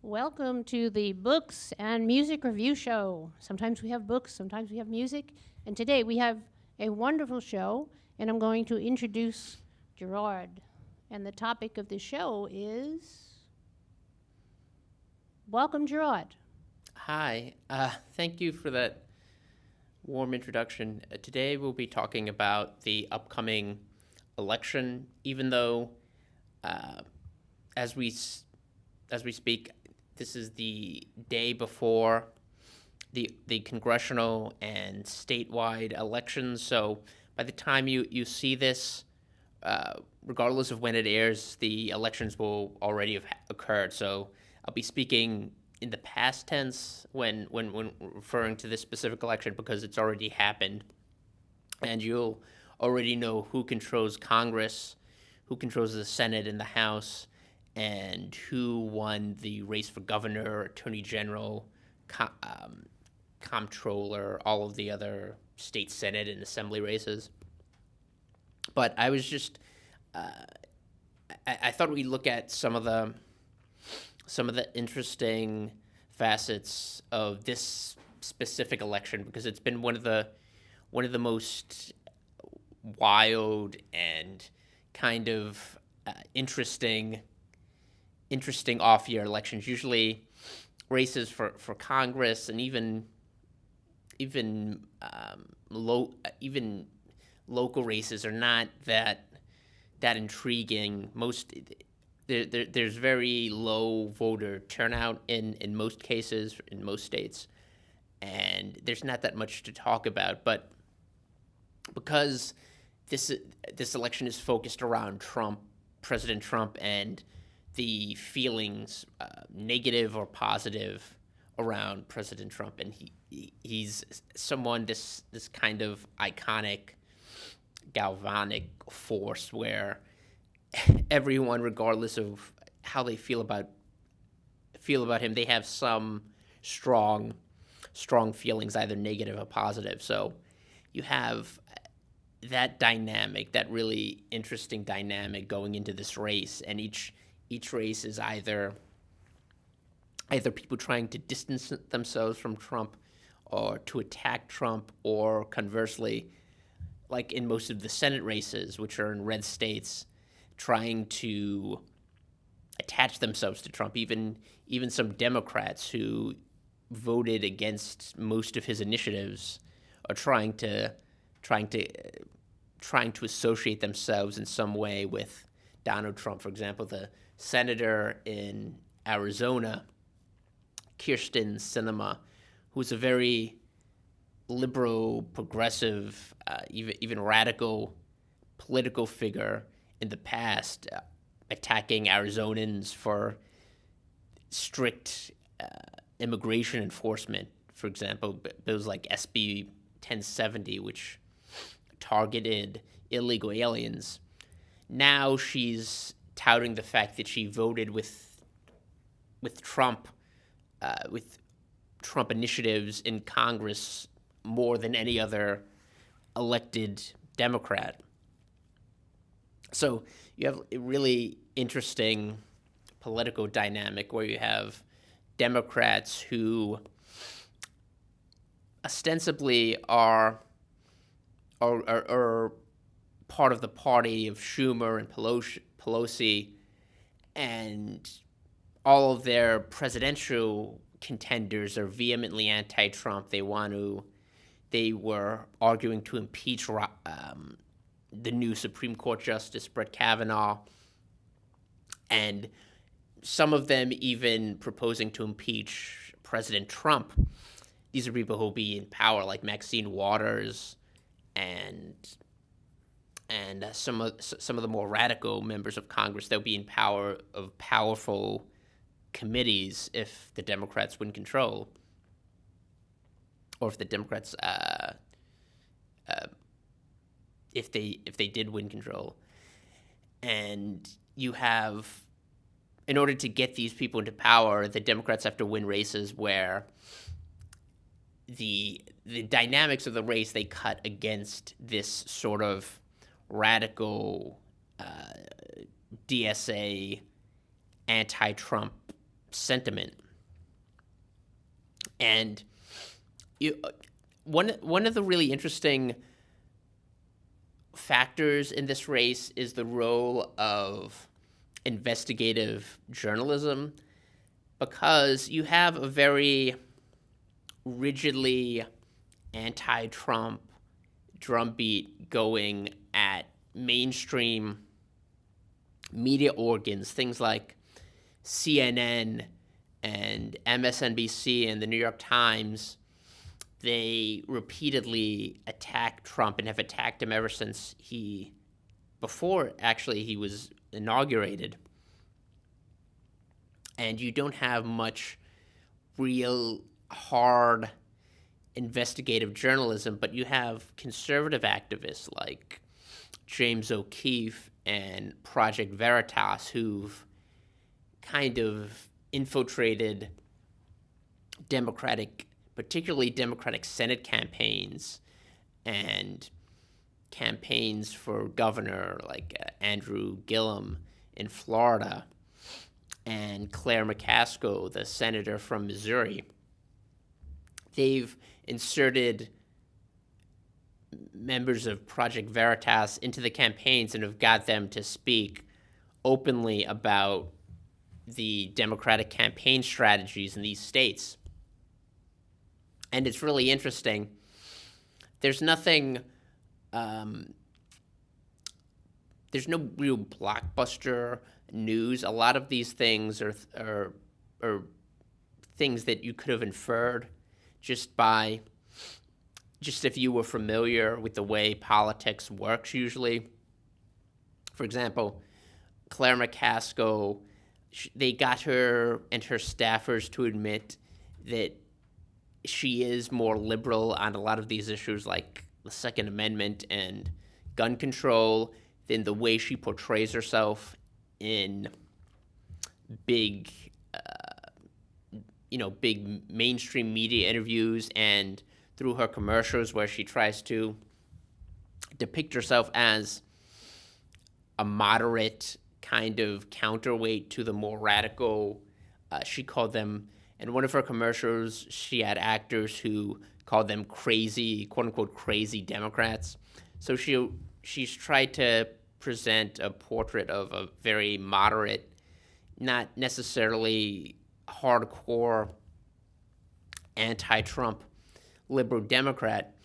Welcome to the Books and Music Review Show. Sometimes we have books, sometimes we have music, and today we have a wonderful show, and I'm going to introduce Gerard. And the topic of the show is Welcome, Gerard. Hi, thank you for that warm introduction. Today we'll be talking about the upcoming election. Even though, uh, as we speak, this is the day before the congressional and statewide elections. So by the time you see this, regardless of when it airs, the elections will already have occurred. So I'll be speaking in the past tense when referring to this specific election because it's already happened, and you'll already know who controls Congress, who controls the Senate and the House, and who won the race for governor, attorney general, comptroller, all of the other state senate and assembly races. But I was just, I thought we'd look at some of the interesting facets of this specific election because it's been one of the most wild and kind of interesting off-year elections. Usually, races for Congress and even local races are not that intriguing. There's very low voter turnout in most cases in most states, and there's not that much to talk about. But because this election is focused around President Trump, and the feelings, negative or positive, around President Trump, and he's someone this kind of iconic, galvanic force where everyone, regardless of how they feel about him, they have some strong feelings, either negative or positive. So you have that dynamic, that really interesting dynamic going into this race, and each race is either people trying to distance themselves from Trump or to attack Trump, or conversely, like in most of the Senate races, which are in red states, trying to attach themselves to Trump. Even some Democrats who voted against most of his initiatives are trying to associate themselves in some way with Donald Trump. For example, the senator in Arizona, Kyrsten Sinema, who's a very liberal, progressive, even radical political figure in the past, attacking Arizonans for strict immigration enforcement. For example, bills like SB 1070, which targeted illegal aliens. Now she's touting the fact that she voted with Trump, with Trump initiatives in Congress more than any other elected Democrat. So you have a really interesting political dynamic where you have Democrats who ostensibly are part of the party of Schumer and Pelosi, and all of their presidential contenders are vehemently anti-Trump. They were arguing to impeach the new Supreme Court Justice Brett Kavanaugh, and some of them even proposing to impeach President Trump. These are people who will be in power, like Maxine Waters and some of the more radical members of Congress. They'll be in power of powerful committees if the Democrats win control, or if the Democrats if they did win control. And you have, in order to get these people into power, the Democrats have to win races where the dynamics of the race, they cut against this sort of radical DSA, anti-Trump sentiment. And one of the really interesting factors in this race is the role of investigative journalism, because you have a very rigidly anti-Trump drumbeat going at mainstream media organs, things like CNN and MSNBC and the New York Times. They repeatedly attack Trump and have attacked him ever since before actually he was inaugurated. And you don't have much real hard investigative journalism, but you have conservative activists like James O'Keefe and Project Veritas, who've kind of infiltrated particularly Democratic Senate campaigns and campaigns for governor, like Andrew Gillum in Florida, and Claire McCaskill, the senator from Missouri. They've inserted members of Project Veritas into the campaigns and have got them to speak openly about the Democratic campaign strategies in these states. And it's really interesting. There's nothing, there's no real blockbuster news. A lot of these things are things that you could have inferred just if you were familiar with the way politics works usually. For example, Claire McCaskill, they got her and her staffers to admit that she is more liberal on a lot of these issues like the Second Amendment and gun control than the way she portrays herself in big mainstream media interviews and through her commercials, where she tries to depict herself as a moderate kind of counterweight to the more radical, she called them, in one of her commercials, she had actors who called them crazy, quote-unquote, crazy Democrats. So she's tried to present a portrait of a very moderate, not necessarily hardcore anti-Trump liberal Democrat.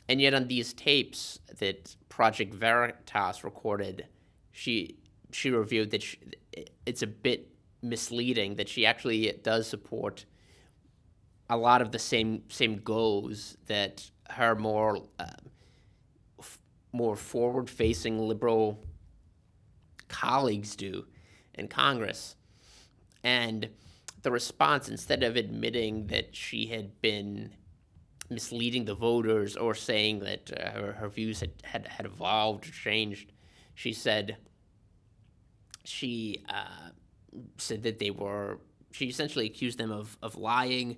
And yet on these tapes that Project Veritas recorded, she reviewed that it's a bit misleading, that she actually does support a lot of the same goals that her more forward-facing liberal colleagues do in Congress. And the response, instead of admitting that she had been misleading the voters or saying that her views had evolved or changed, she said that she essentially accused them of lying,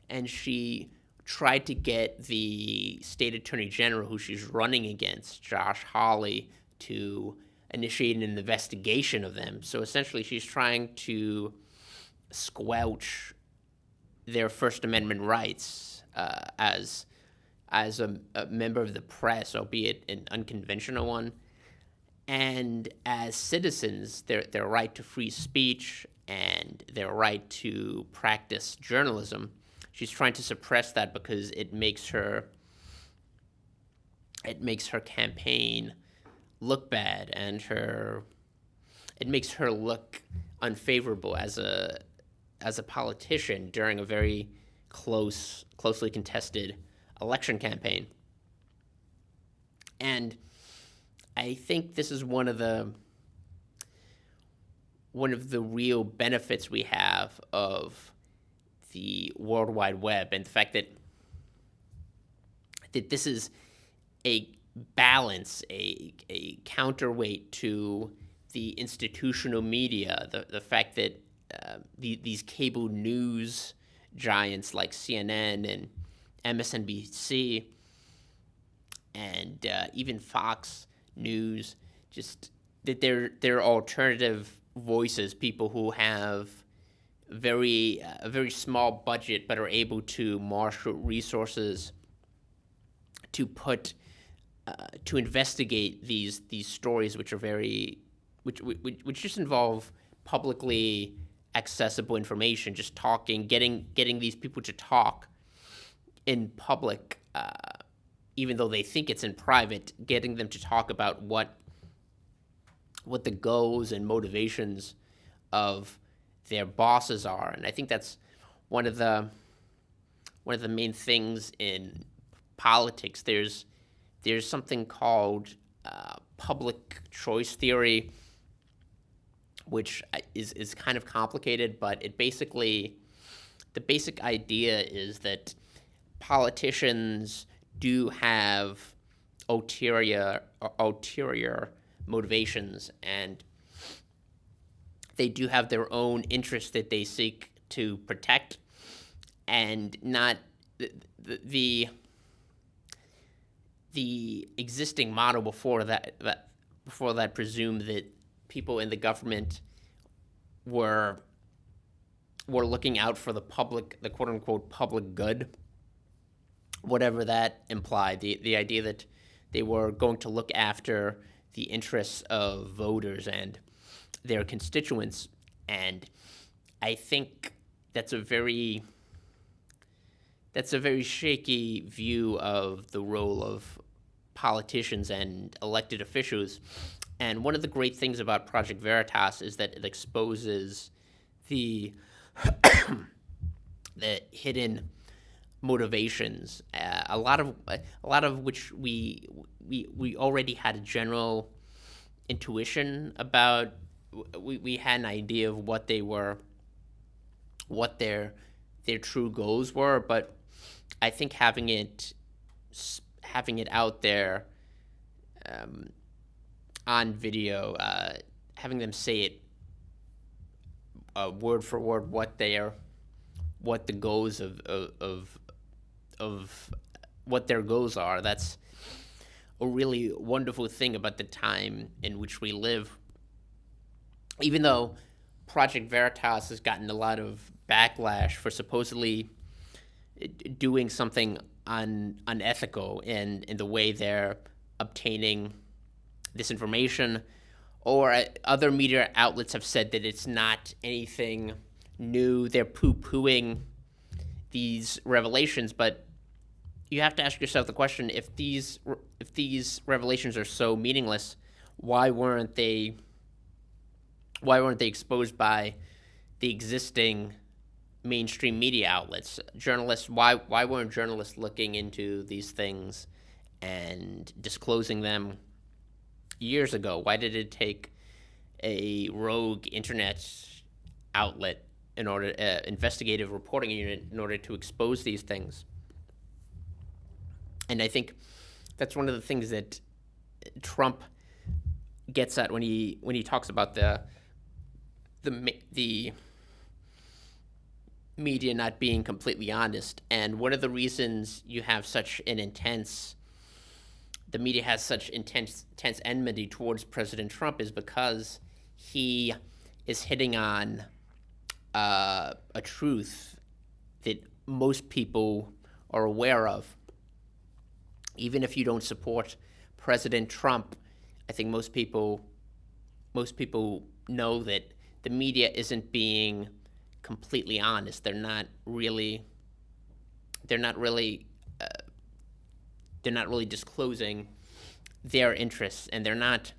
and she tried to get the state attorney general who she's running against, Josh Hawley, to initiate an investigation of them. So essentially she's trying to squelch their First Amendment rights as a member of the press, albeit an unconventional one, and as citizens, their right to free speech and their right to practice journalism. She's trying to suppress that because it makes her campaign look bad, and it makes her look unfavorable as a politician during a very closely contested election campaign. And I think this is one of the real benefits we have of the World Wide Web, and the fact that this is a balance, a counterweight to the institutional media, the fact that these cable news giants like CNN and MSNBC and even Fox News, just that they're alternative voices, people who have a very small budget, but are able to marshal resources to put to investigate these stories, which are which just involve publicly accessible information, just talking, getting these people to talk in public, even though they think it's in private, getting them to talk about what the goals and motivations of their bosses are. And I think that's one of the main things in politics. There's something called public choice theory, which is kind of complicated, but the basic idea is that politicians do have ulterior motivations, and they do have their own interests that they seek to protect, and not the existing model before that presumed that people in the government were looking out for the quote unquote public good, whatever that implied. The idea that they were going to look after the interests of voters and their constituents. And I think that's a very shaky view of the role of politicians and elected officials. And one of the great things about Project Veritas is that it exposes the the hidden motivations, a lot of which we already had a general intuition about. We had an idea of what their true goals were, but I think having it out there on video, having them say it word for word what the goals of what their goals are. That's a really wonderful thing about the time in which we live. Even though Project Veritas has gotten a lot of backlash for supposedly doing something unethical in the way they're obtaining this information, or other media outlets have said that it's not anything new, they're poo-pooing these revelations, but you have to ask yourself the question: if these revelations are so meaningless, why weren't they exposed by the existing mainstream media outlets? Journalists, why weren't journalists looking into these things and disclosing them years ago? Why did it take a rogue internet outlet investigative reporting unit in order to expose these things? And I think that's one of the things that Trump gets at when he talks about the media not being completely honest. And one of the reasons you have the media has such intense enmity towards President Trump is because he is hitting on a truth that most people are aware of. Even if you don't support President Trump, I think most people know that the media isn't being completely honest. They're not really disclosing their interests, and they're not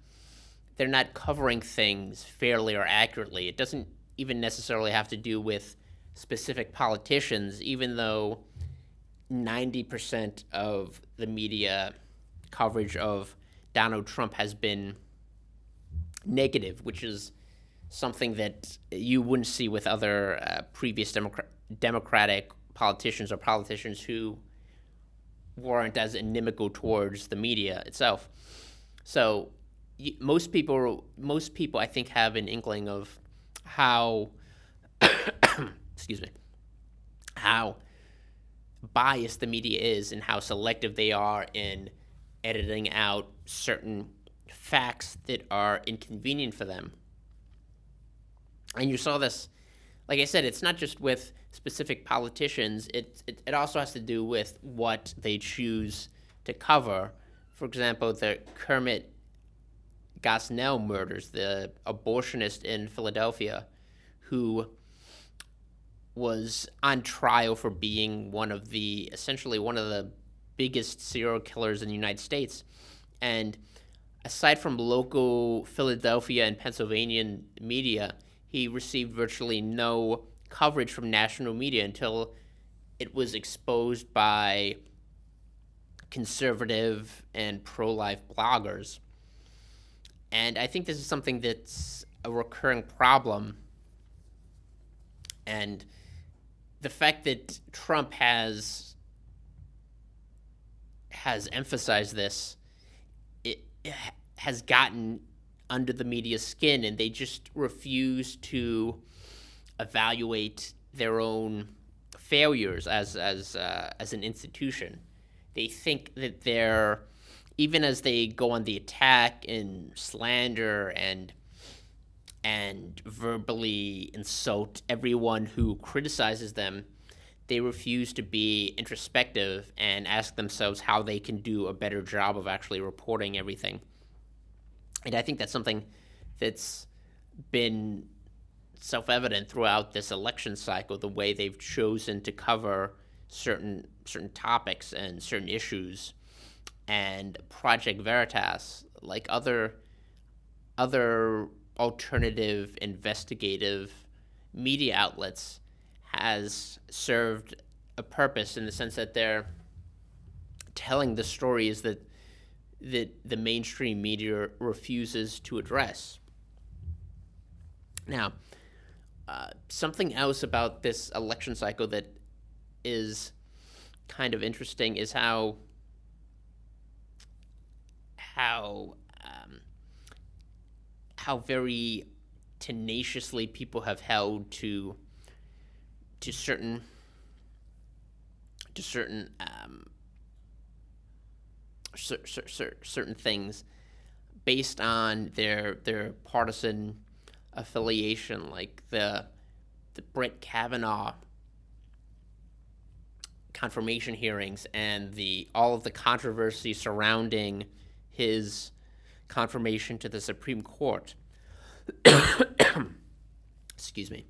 covering things fairly or accurately. It doesn't even necessarily have to do with specific politicians, even though 90% of the media coverage of Donald Trump has been negative, which is something that you wouldn't see with other previous Democratic politicians or politicians who weren't as inimical towards the media itself. So most people I think have an inkling of how excuse me, how biased the media is and how selective they are in editing out certain facts that are inconvenient for them. And you saw this like I said, it's not just with specific politicians. It also has to do with what they choose to cover. For example, the Kermit Gosnell murders, the abortionist in Philadelphia, who was on trial for being essentially one of the biggest serial killers in the United States. And aside from local Philadelphia and Pennsylvania media, he received virtually no coverage from national media until it was exposed by conservative and pro-life bloggers. And I think this is something that's a recurring problem. And the fact that Trump has emphasized this, it has gotten under the media's skin, and they just refuse to evaluate their own failures as an institution. They think that even as they go on the attack and slander and verbally insult everyone who criticizes them, they refuse to be introspective and ask themselves how they can do a better job of actually reporting everything. And I think that's something that's been self-evident throughout this election cycle, the way they've chosen to cover certain topics and certain issues. And Project Veritas, like other alternative investigative media outlets, has served a purpose in the sense that they're telling the stories that the mainstream media refuses to address. Now, something else about this election cycle that is kind of interesting is how very tenaciously people have held to certain things based on their partisan affiliation, like the Brett Kavanaugh confirmation hearings and all of the controversy surrounding his confirmation to the Supreme Court. Excuse me.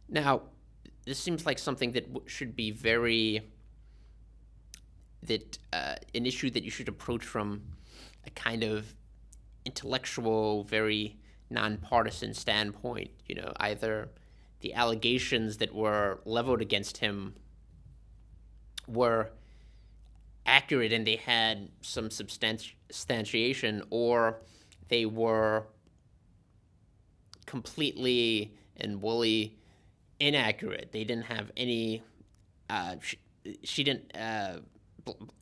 Now, this seems like something that should be an issue that you should approach from a kind of intellectual, very nonpartisan standpoint. Either the allegations that were leveled against him were accurate and they had some substantiation, or they were completely and wholly inaccurate. They didn't have any. She didn't.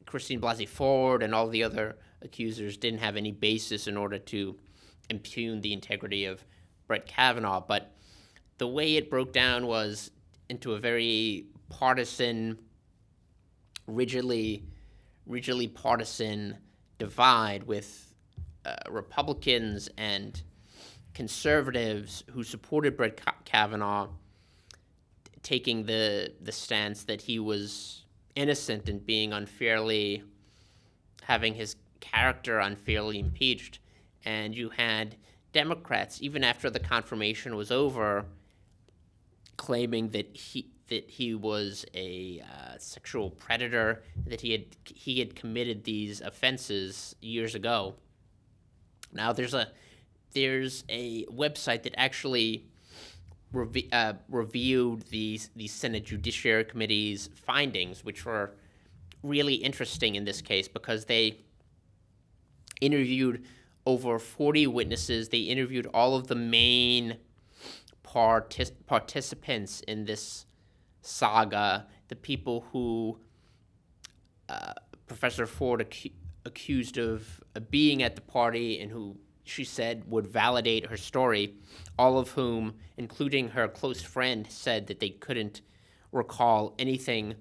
Christine Blasey Ford and all the other accusers didn't have any basis in order to impugn the integrity of Brett Kavanaugh. But the way it broke down was into a very partisan, rigidly partisan divide, with Republicans and conservatives who supported Brett Kavanaugh taking the stance that he was innocent and having his character unfairly impeached. And you had Democrats, even after the confirmation was over, claiming that he was a sexual predator, that he had committed these offenses years ago. Now there's a website that actually reviewed the Senate Judiciary Committee's findings, which were really interesting in this case because they interviewed over 40 witnesses. They interviewed all of the main participants in this saga, the people who Professor Ford accused of being at the party and who she said would validate her story, all of whom, including her close friend, said that they couldn't recall anything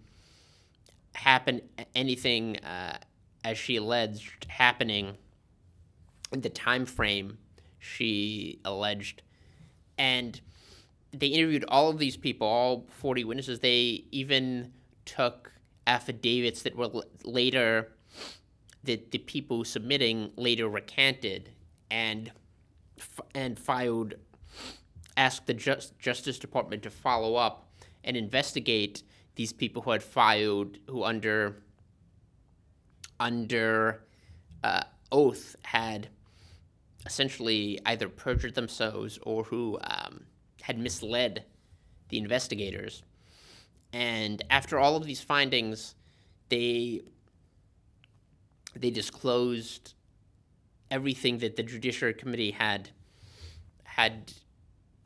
as she alleged happening in the time frame she alleged. And they interviewed all of these people, all 40 witnesses. They even took affidavits that were later, that the people submitting later recanted, and filed, asked the Justice Department to follow up and investigate these people who had filed, who under oath had essentially either perjured themselves or who had misled the investigators. And after all of these findings, they disclosed everything that the Judiciary Committee had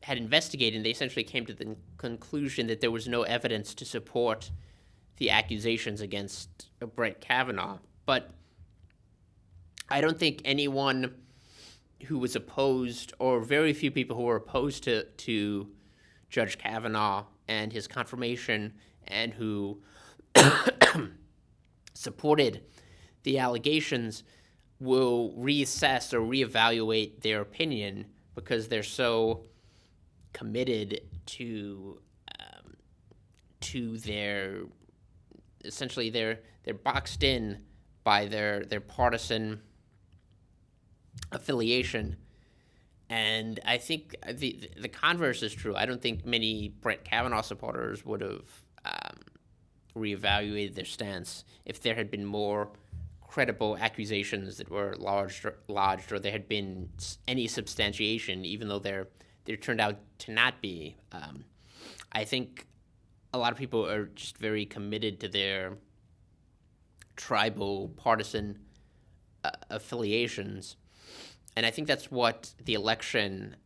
investigated, and they essentially came to the conclusion that there was no evidence to support the accusations against Brett Kavanaugh. But I don't think anyone who was opposed, or very few people who were opposed to Judge Kavanaugh and his confirmation, and who supported the allegations, will reassess or reevaluate their opinion, because they're so committed to their, essentially they're boxed in by their partisan affiliation. And I think the converse is true. I don't think many Brett Kavanaugh supporters would have reevaluated their stance if there had been more credible accusations that were lodged, or there had been any substantiation, even though there turned out to not be. I think a lot of people are just very committed to their tribal partisan affiliations. And I think that's what the election,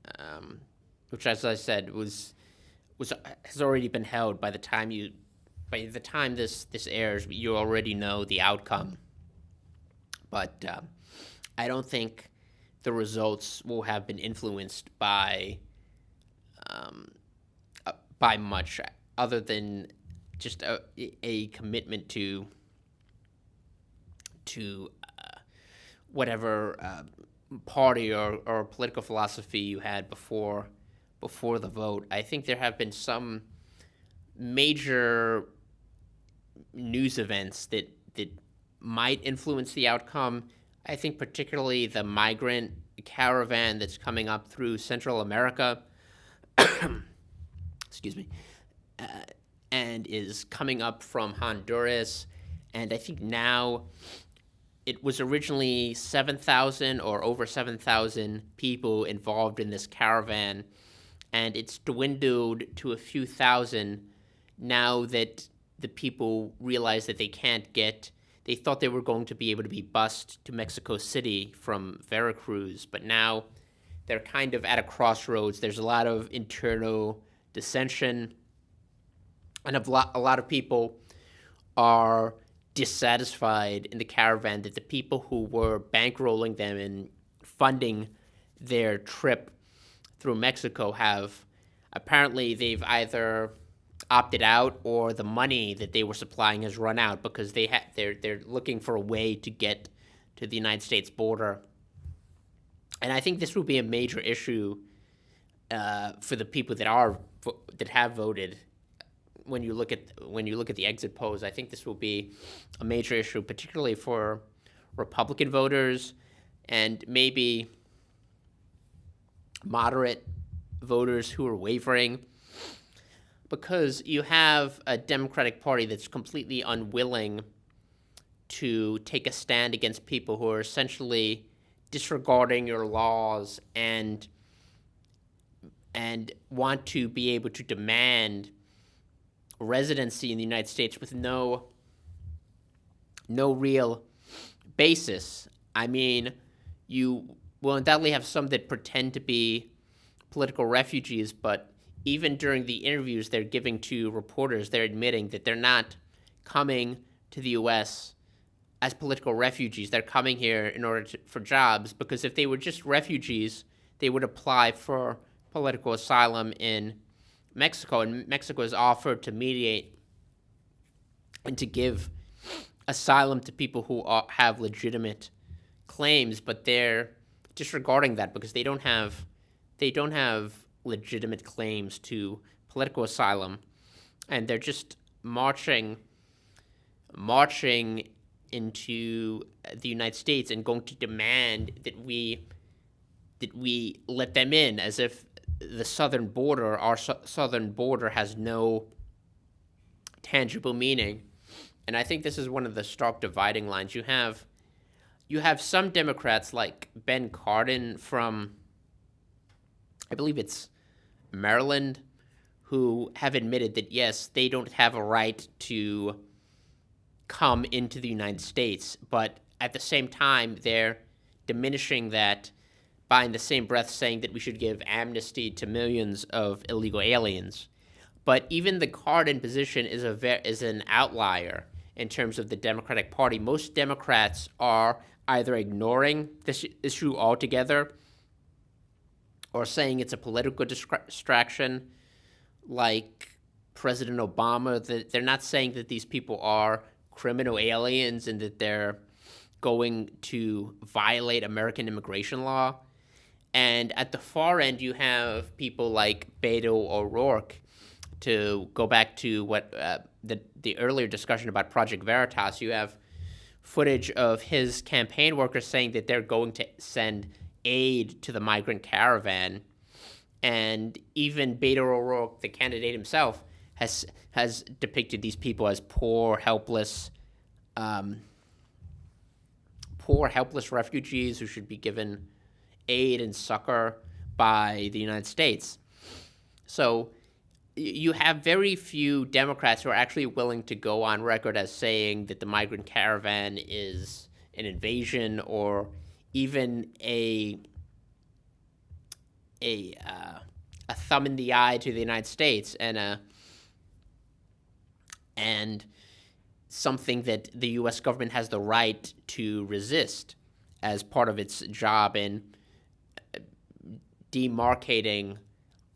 which, as I said, has already been held. By the time this airs, you already know the outcome. But I don't think the results will have been influenced by much, other than just a commitment to whatever party or political philosophy you had before the vote. I think there have been some major news events that might influence the outcome. I think particularly the migrant caravan that's coming up through Central America, excuse me, and is coming up from Honduras. And I think now, it was originally 7,000 or over 7,000 people involved in this caravan, and it's dwindled to a few thousand now that the people realize that they thought they were going to be able to be bused to Mexico City from Veracruz, but now they're kind of at a crossroads. There's a lot of internal dissension, and a lot of people are dissatisfied in the caravan that the people who were bankrolling them and funding their trip through Mexico they've either opted out, or the money that they were supplying has run out, because they're looking for a way to get to the United States border. And I think this will be a major issue for the people that have voted. When you look at the exit polls, I think this will be a major issue, particularly for Republican voters and maybe moderate voters who are wavering, because you have a Democratic Party that's completely unwilling to take a stand against people who are essentially disregarding your laws and want to be able to demand residency in the United States with no real basis. I mean, you will undoubtedly have some that pretend to be political refugees, but even during the interviews they're giving to reporters, they're admitting that they're not coming to the U.S. as political refugees. They're coming here in order for jobs, because if they were just refugees, they would apply for political asylum in Mexico, and Mexico has offered to mediate and to give asylum to people who have legitimate claims, but they're disregarding that because they don't have legitimate claims to political asylum, and they're just marching into the United States and going to demand that we let them in, as if the southern border, our southern border, has no tangible meaning. And I think this is one of the stark dividing lines. You have some Democrats like Ben Cardin from, I believe it's Maryland, who have admitted that, yes, they don't have a right to come into the United States, but at the same time, they're diminishing that by, in the same breath, saying that we should give amnesty to millions of illegal aliens. But even the Cardin position is an outlier in terms of the Democratic Party. Most Democrats are either ignoring this issue altogether or saying it's a political distraction, like President Obama. That they're not saying that these people are criminal aliens and that they're going to violate American immigration law. And at the far end, you have people like Beto O'Rourke. To go back to what the earlier discussion about Project Veritas, you have footage of his campaign workers saying that they're going to send aid to the migrant caravan. And even Beto O'Rourke, the candidate himself, has depicted these people as poor, helpless refugees who should be given aid and succor by the United States. So you have very few Democrats who are actually willing to go on record as saying that the migrant caravan is an invasion or even a thumb in the eye to the United States and something that the U.S. government has the right to resist as part of its job in demarcating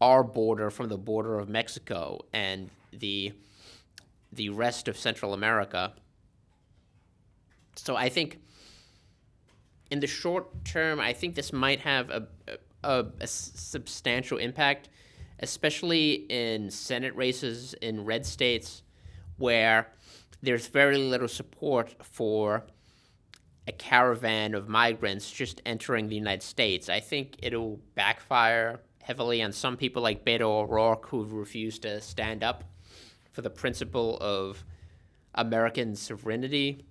our border from the border of Mexico and the rest of Central America. So I think in the short term, I think this might have a substantial impact, especially in Senate races in red states where there's very little support for a caravan of migrants just entering the United States. I think it'll backfire heavily on some people like Beto O'Rourke, who refuse to stand up for the principle of American sovereignty.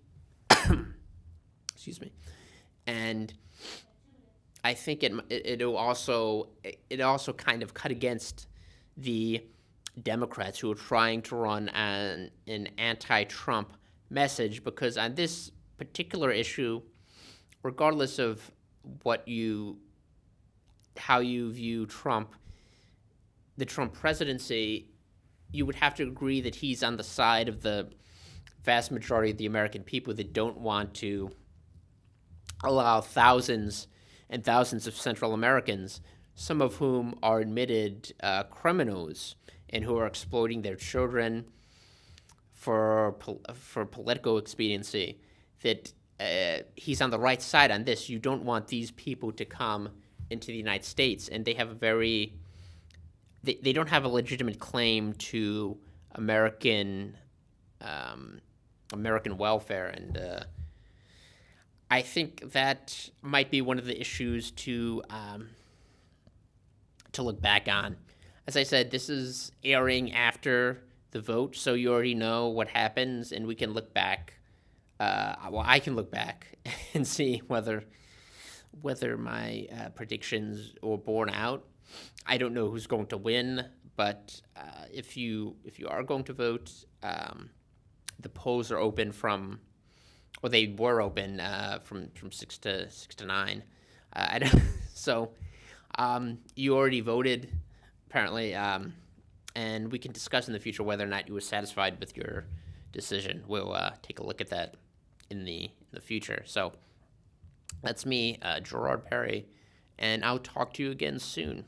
Excuse me. And I think it'll also kind of cut against the Democrats who are trying to run an anti-Trump message, because on this particular issue, regardless of how you view Trump, the Trump presidency, you would have to agree that he's on the side of the vast majority of the American people that don't want to allow thousands and thousands of Central Americans, some of whom are admitted criminals and who are exploiting their children for political expediency, that he's on the right side on this. You don't want these people to come into the United States, and they have they don't have a legitimate claim to American welfare, and I think that might be one of the issues to look back on. As I said, this is airing after the vote, so you already know what happens, and we can look back. I can look back and see whether my predictions were borne out. I don't know who's going to win, but if you are going to vote, the polls are open they were open from 6 to 9. So you already voted, apparently, and we can discuss in the future whether or not you were satisfied with your decision. We'll take a look at that in the future. So that's me, Gerard Perry, and I'll talk to you again soon.